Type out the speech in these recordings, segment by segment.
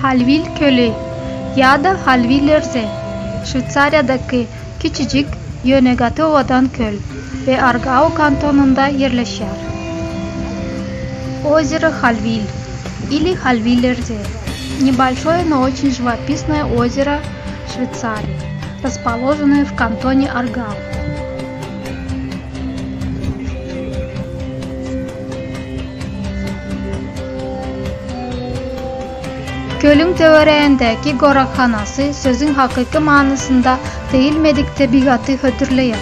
Halvil Kölü ya da Halvillerse, Şveytsariyadaki küçücük Yönegatova'dan köl ve Aargau kantonunda yerleşir. Озеро Халвиль или Халвиллерзе – небольшое, но очень живописное озеро Швейцарии, расположенное в кантоне Аргау. Gölün töwereyindeki gorakhanası sözün hakiki manasında değilmedik tabiatı hötürleyer.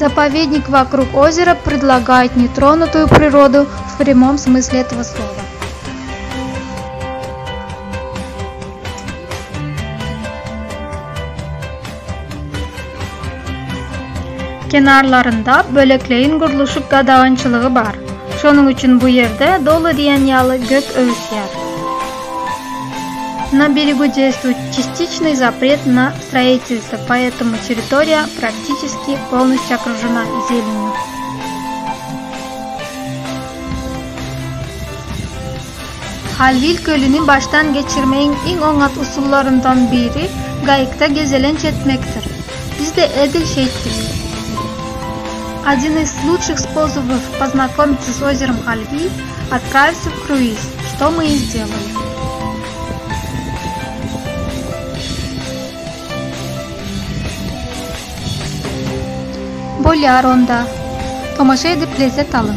Заповедник вокруг озера предлагает нетронутую природу в прямом смысле этого слова. Kenarlarında bölekleyin kuruluşup gadağınçılığı var. Şonun üçün bu yerde dolu diyen yalı gök övüşer. На берегу действует частичный запрет на строительство, поэтому территория практически полностью окружена зеленью. Halvil Gölü'nü baştan geçirmeyin en oңат usullarından biri gayıkta gezelenç etmektir. Biz de edil ettik. Один из лучших способов познакомиться с озером Халвиль – отправиться в круиз, что мы и сделали. Боляр онда. Томаша edip lezzet alın.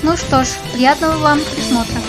Ну что ж, приятного вам просмотра.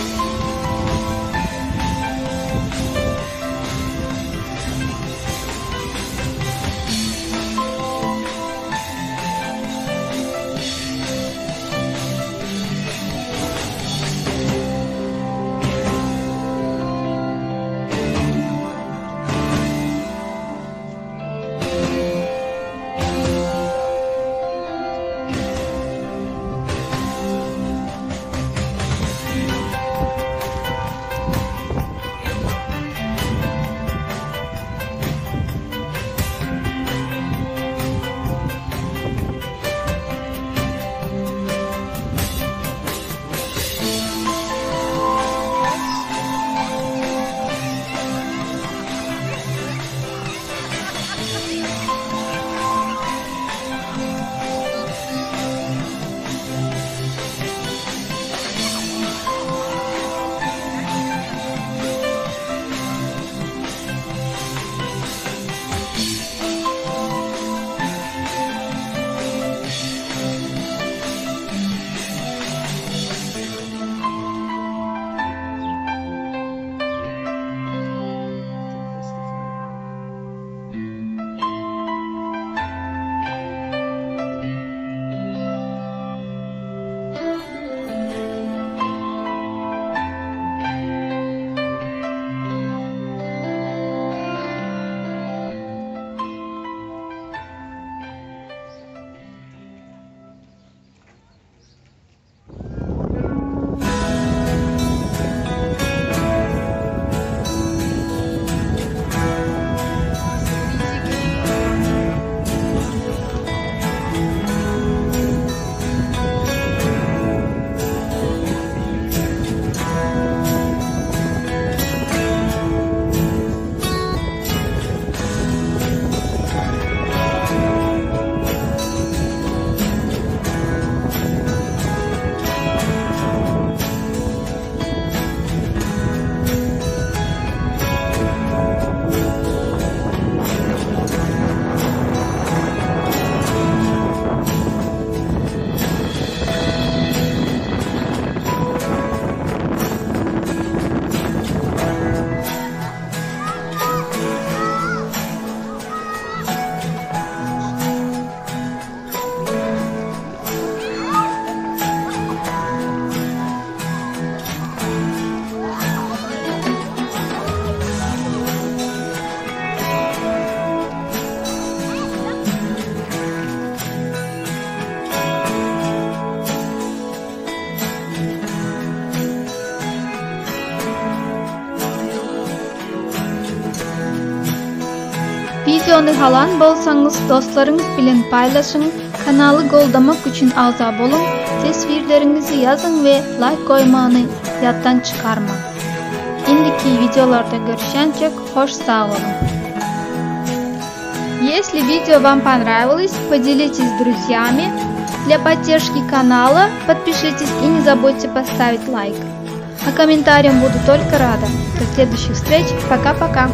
Videonu halan bolsanız dostlarınız bilen paylaşın, kanalı goldamak için ağza bolun, tasvirlerinizi yazın ve like koymanı yattan çıkarma. Индики видеоларда görüşенчек хош сау болуң. Если видео вам понравилось, поделитесь с друзьями. Для поддержки канала подпишитесь и не забудьте поставить лайк. А комментариям буду только рада. До следующих встреч. Пока-пока.